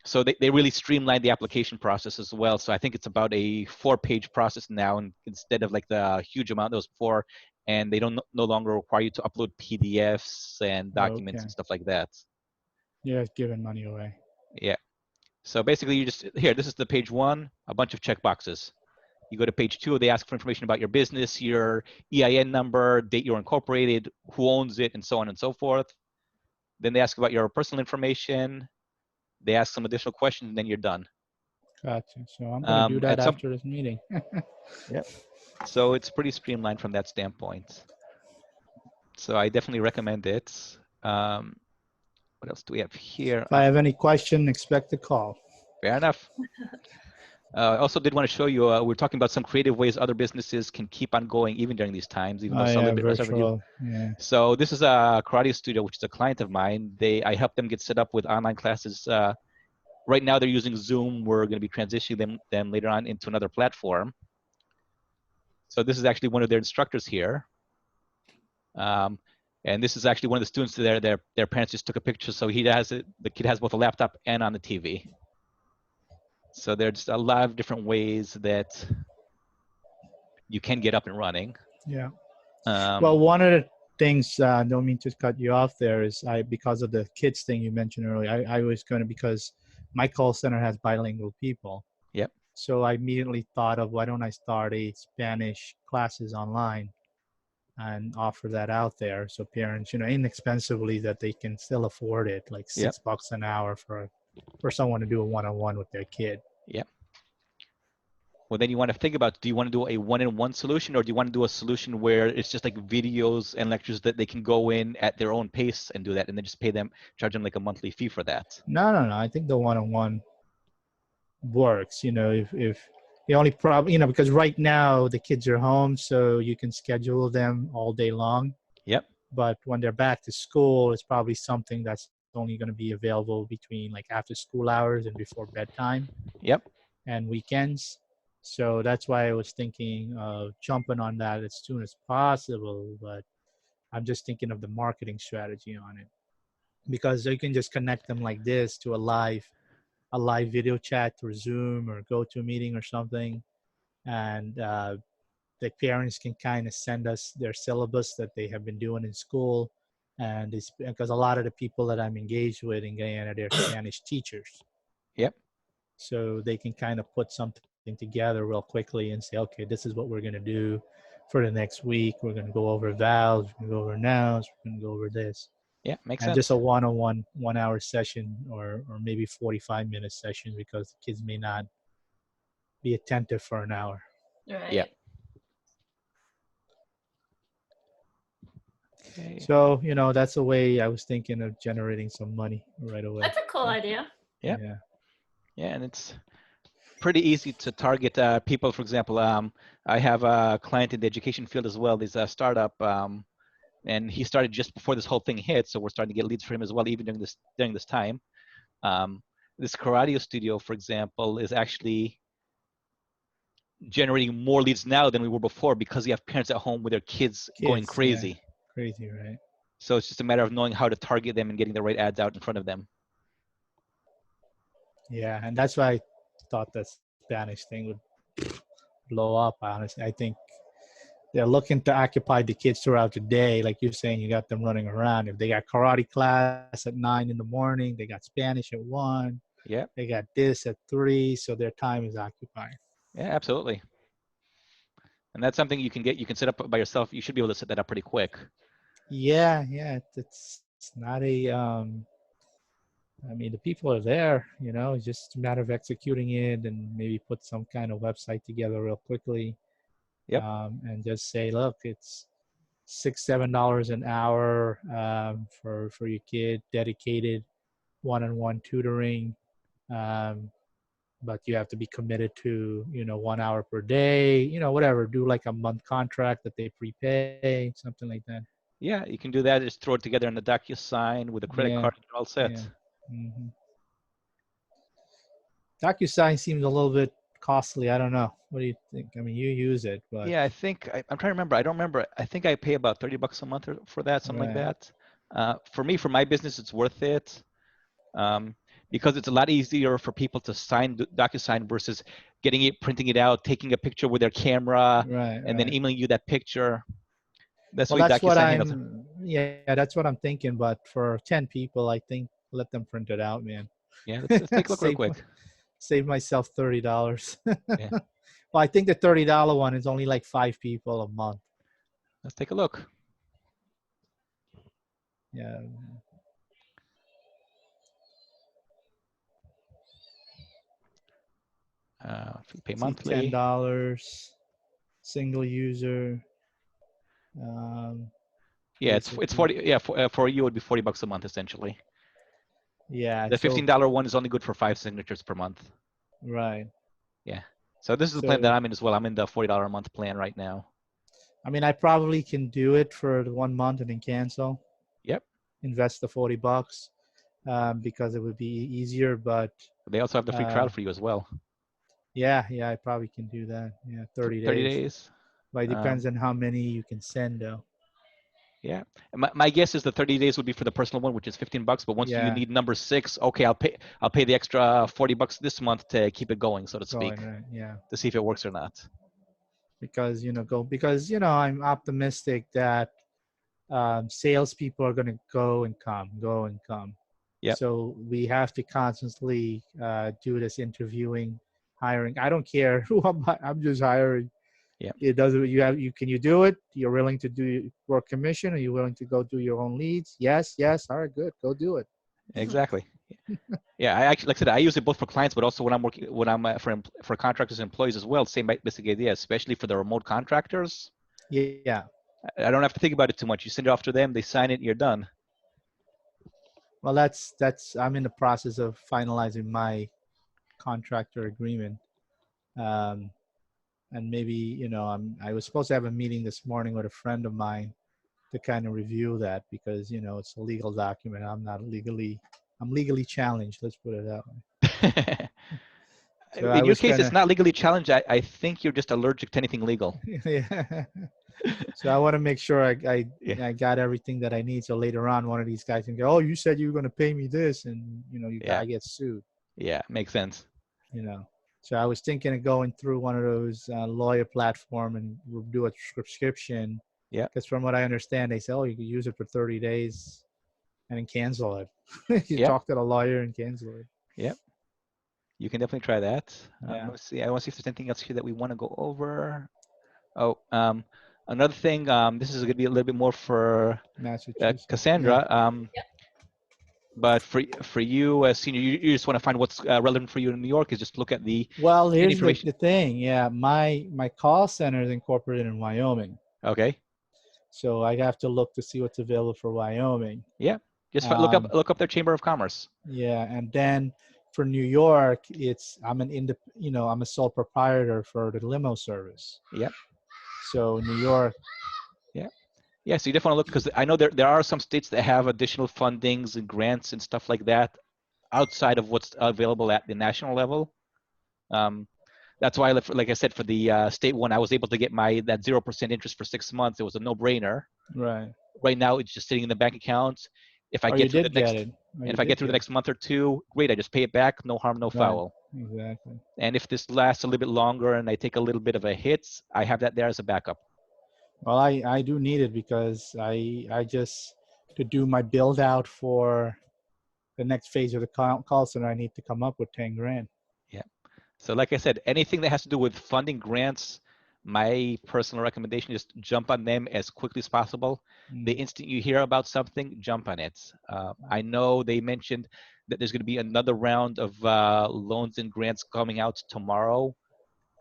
So they really streamlined the application process as well. So I think it's about a 4-page process now, and instead of like the huge amount that was before, and they don't no longer require you to upload PDFs and documents and stuff like that.
Yeah, giving money away.
Yeah. So basically, you just this is the page 1, a bunch of check boxes. You go to page 2, they ask for information about your business, your EIN number, date you're incorporated, who owns it, and so on and so forth. Then they ask about your personal information. They ask some additional questions, and then you're done.
Gotcha. So I'm going to do that after this meeting.
Yep. So it's pretty streamlined from that standpoint. So I definitely recommend it. What else do we have here?
If I have any question, expect a call.
Fair enough. I also did want to show you, we're talking about some creative ways other businesses can keep on going even during these times, even though
Oh
some
yeah,
of it are you.
virtual. Yeah.
So this is a karate studio, which is a client of mine. I helped them get set up with online classes. Right now they're using Zoom. We're going to be transitioning them later on into another platform. So this is actually one of their instructors here. And this is actually one of the students there. Their parents just took a picture. So the kid has both a laptop and on the TV. So there's a lot of different ways that you can get up and running.
Yeah. Well,
Um,
one of the things, don't mean to cut you off there, is because of the kids thing you mentioned earlier, I was going to, because my call center has bilingual people.
yep,
So I immediately thought of, why don't I start a Spanish classes online and offer that out there, so parents, inexpensively, that they can still afford it, like
yep,
$6 an hour for someone to do a one-on-one with their kid.
yep. Well, then you want to think about, do you want to do a one-on-one solution, or do you want to do a solution where it's just like videos and lectures that they can go in at their own pace and do that, and then just charge them like a monthly fee for that?
No. I think the one-on-one works. If the only problem, because right now the kids are home, so you can schedule them all day long.
Yep,
But when they're back to school, it's probably something that's only going to be available between like after school hours and before bedtime
yep,
and weekends. So that's why I was thinking of jumping on that as soon as possible. But I'm just thinking of the marketing strategy on it, because you can just connect them like this to a live video chat through Zoom or GoToMeeting or something, and the parents can kind of send us their syllabus that they have been doing in school, and it's because a lot of the people that I'm engaged with in Guyana, they're Spanish teachers,
yep,
so they can kind of put something together real quickly and say, okay, this is what we're going to do for the next week. We're going to go over vowels, we're going to go over nouns, we're going to go over this.
yeah, makes
And just
sense.
a one-on-one 1 hour session, or maybe 45-minute session, because the kids may not be attentive for an hour.
Right.
Yep. Okay.
So, that's a way I was thinking of generating some money right away.
That's a cool idea.
Yep.
Yeah.
Yeah, and it's pretty easy to target people. For example, I have a client in the education field as well. There's a startup, and he started just before this whole thing hit. So we're starting to get leads for him as well, even during this time. This karate studio, for example, is actually generating more leads now than we were before, because you have parents at home with their kids going crazy.
Yeah. Crazy, right?
So it's just a matter of knowing how to target them and getting the right ads out in front of them.
Yeah, and that's why I thought that Spanish thing would blow up, honestly. I think they're looking to occupy the kids throughout the day. Like you're saying, you got them running around. If they got karate class at 9 in the morning, they got Spanish at 1,
Yeah,
they got this at 3, so their time is occupied.
yeah, absolutely. And that's something you can set up by yourself. You should be able to set that up pretty quick.
Yeah, it's not a I mean, the people are there, it's just a matter of executing it, and maybe put some kind of website together real quickly.
Yep.
And just say, look, it's $6-7 an hour for your kid, dedicated one-on-one tutoring. But you have to be committed to 1 hour per day, whatever. Do like a month contract that they prepay, something like that.
Yeah, you can do that. Just throw it together in a DocuSign with a credit
Yeah,
card, and you're all set.
yeah. Mm-hmm. DocuSign seems a little bit costly. I don't know. What do you think? I mean, you use it, but
Yeah, I think I'm trying to remember. I don't remember. I think I pay about $30 a month for that, something like
right.
that. For me, for my business, it's worth it, because it's a lot easier for people to sign DocuSign versus getting it, printing it out, taking a picture with their camera, and then
Right.
emailing you that picture. That's
Well,
why
that's what
DocuSign handles it.
that's what I'm thinking. But for 10 people, I think let them print it out, man.
Yeah, let's take a look real
save
quick.
save myself $30.
Yeah,
Well, I think the $30 one is only like 5 people a month.
let's take a look.
Yeah.
If you pay
See,
monthly,
$10 single user.
yeah, it's
Basically,
40. Yeah, for you it would be $40 a month essentially.
Yeah.
The
So
$15 one is only good for 5 signatures per month.
right.
Yeah. So this is the plan that
So
I'm in as well. I'm in the $40 a month plan right now.
I mean, I probably can do it for the 1 month and then cancel.
Yep.
Invest the $40 because it would be easier. But
They also have the free
uh,
trial for you as well.
yeah, I probably can do that. Yeah, 30
30
days.
days.
But it
Um,
depends on how many you can send, though.
yeah. My guess is the 30 days would be for the personal one, which is $15. But once you
Yeah,
need number 6, okay, I'll pay the extra $40 this month to keep it going, so to speak,
going right. Yeah,
to see if it works or not.
because I'm optimistic that salespeople are going to go and come, go and come.
Yep.
So we have to constantly do this interviewing, hiring. I don't care who I'm just hiring.
Yep.
It doesn't. Can you do it? You're willing to do work commission? Are you willing to go do your own leads? Yes. All right, good. Go do it.
Exactly. Yeah, I actually, like I said, I use it both for clients, but also when I'm working, when I'm for contractors and employees as well. Same basic idea, especially for the remote contractors.
Yeah.
I don't have to think about it too much. You send it off to them, they sign it, you're done.
Well, that's. I'm in the process of finalizing my contractor agreement, um, and maybe I was supposed to have a meeting this morning with a friend of mine to kind of review that because it's a legal document. I'm legally challenged. Let's put it that way. So I
In your
was
case, it's
gonna,
not legally challenged. I think you're just allergic to anything legal.
yeah. So I want to make sure
Yeah,
I got everything that I need. So later on, one of these guys can go, "Oh, you said you were going to pay me this," and
yeah,
I get sued.
yeah. Makes sense.
You know. So I was thinking of going through one of those lawyer platform and do a subscription.
Yeah,
Because from what I understand, they say, "Oh, you can use it for 30 days and then cancel it." You
yeah,
talk to the lawyer and cancel it.
yeah. You can definitely try that.
Yeah.
Let's see. I want to see if there's anything else here that we want to go over. Oh, another thing. This is going to be a little bit more for
Massachusetts. Yeah.
Cassandra. But for you as senior, you just want to find what's relevant for you in New York. Is just look at
Well,
any
here's
information.
the thing. Yeah, my call center is incorporated in Wyoming,
Okay.
so I have to look to see what's available for Wyoming.
Yeah. Just
Um,
look up their Chamber of Commerce.
yeah, and then for New York, I'm a sole proprietor for the limo service.
Yeah.
So New York,
Yeah. Yeah. So you definitely look because I know there are some states that have additional fundings and grants and stuff like that outside of what's available at the national level. Um, that's why, like I said, for the state one, I was able to get that 0% interest for 6 months. It was a no-brainer.
right?
Right now, it's just sitting in the bank account. If I
Oh, you
get through the
did get
next,
it. Oh,
and
you
if I
did
get through the
get it.
next month or two, great. I just pay it back. No harm, no
Right.
foul.
Exactly.
And if this lasts a little bit longer and I take a little bit of a hit, I have that there as a backup.
Well, I do need it because I just to do my build out for the next phase of the call center, I need to come up with 10 grand.
Yeah. So like I said, anything that has to do with funding grants, my personal recommendation is jump on them as quickly as possible. The instant you hear about something, jump on it. I know they mentioned that there's going to be another round of loans and grants coming out tomorrow.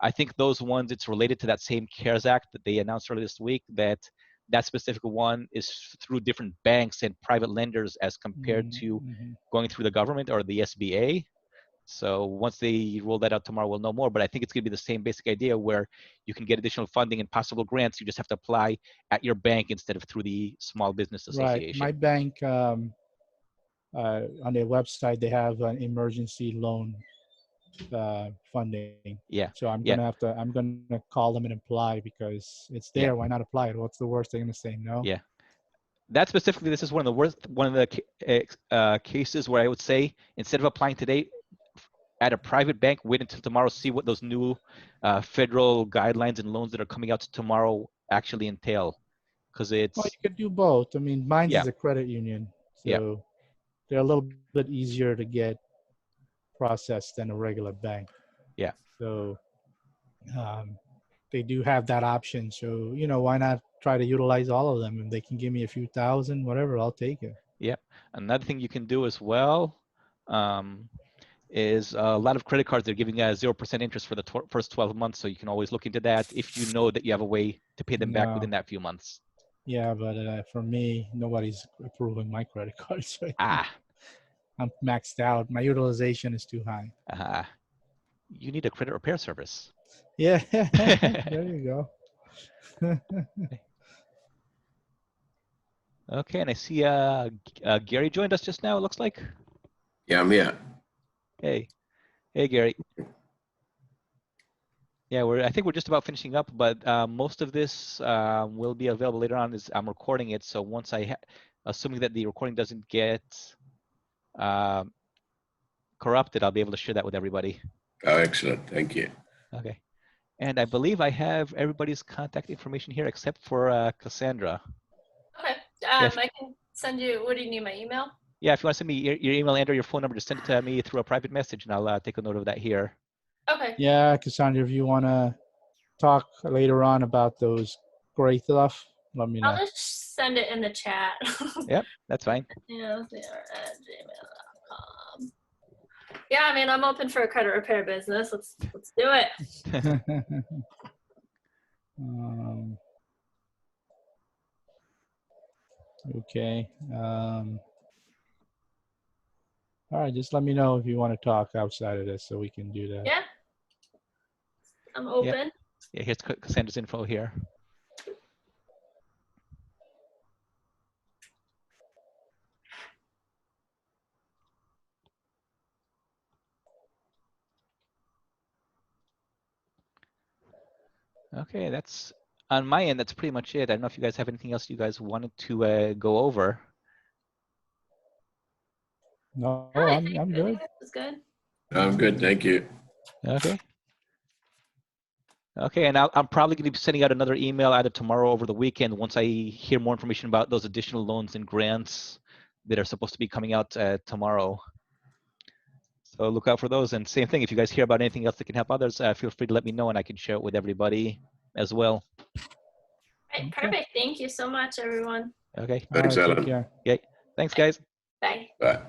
I think those ones, it's related to that same CARES Act that they announced earlier this week, that specific one is through different banks and private lenders as compared to
Mm-hmm.
going through the government or the SBA. So once they roll that out tomorrow, we'll know more. But I think it's going to be the same basic idea where you can get additional funding and possible grants. You just have to apply at your bank instead of through the Small Business
Right. My
Association.
bank, on their website, they have an emergency loan funding.
Yeah,
So
yeah,
I'm gonna call them and apply because it's
yeah,
there. Why not apply it? What's the worst they're gonna say? No.
yeah. That specifically, this is one of the cases where I would say instead of applying today at a private bank, wait until tomorrow, see what those new federal guidelines and loans that are coming out tomorrow actually entail. Because
Well,
it's,
you could do both. I mean, mine's
yeah,
is a credit union,
yeah,
so they're a little bit easier to get processed than a regular bank.
yeah.
So um, they do have that option. So why not try to utilize all of them? If they can give me a few thousand, whatever, I'll take it.
Yeah. Another thing you can do as well is a lot of credit cards, they're giving 0% interest for the first 12 months. So you can always look into that if you know that you have a way to pay them back
No.
within that few months.
Yeah, but for me, nobody's approving my credit cards right now.
Ah,
I'm maxed out. My utilization is too high.
You need a credit repair service.
Yeah, there you go.
Okay, and I see Gary joined us just now, it looks like.
Yeah, I'm here.
Hey, Gary. Yeah, I think we're just about finishing up, but most of this will be available later on as I'm recording it. So once assuming that the recording doesn't get corrupted, I'll be able to share that with everybody.
Oh, excellent. Thank you.
Okay. And I believe I have everybody's contact information here except for Cassandra.
Okay.
Yeah,
I can send you. What do you need? My email?
Yeah, if you want to send me your email and or your phone number, just send it to me through a private message, and I'll take a note of that here.
Okay.
Yeah, Cassandra, if you want to talk later on about those gray stuff, let me know.
I'll just send it in the chat.
Yep, that's fine.
Yeah, they are at gmail.com. Yeah, I mean, I'm open for a credit repair business. Let's do it.
Okay. All right, just let me know if you want to talk outside of this so we can do that.
Yeah. I'm open.
Yeah, here's Cassandra's info here. Okay, that's on my end. That's pretty much it. I don't know if you guys have anything else you guys wanted to go over.
No,
I
I'm good.
think that's good.
I'm good. Thank you.
Okay. Okay, and I'm probably going to be sending out another email either tomorrow or over the weekend once I hear more information about those additional loans and grants that are supposed to be coming out tomorrow. So look out for those. And same thing, if you guys hear about anything else that can help others, feel free to let me know and I can share it with everybody as well.
Right, perfect. Thank you so much, everyone.
Okay.
All right,
Thanks,
take
Alan.
care.
Okay. Thanks, guys.
Bye.
Bye.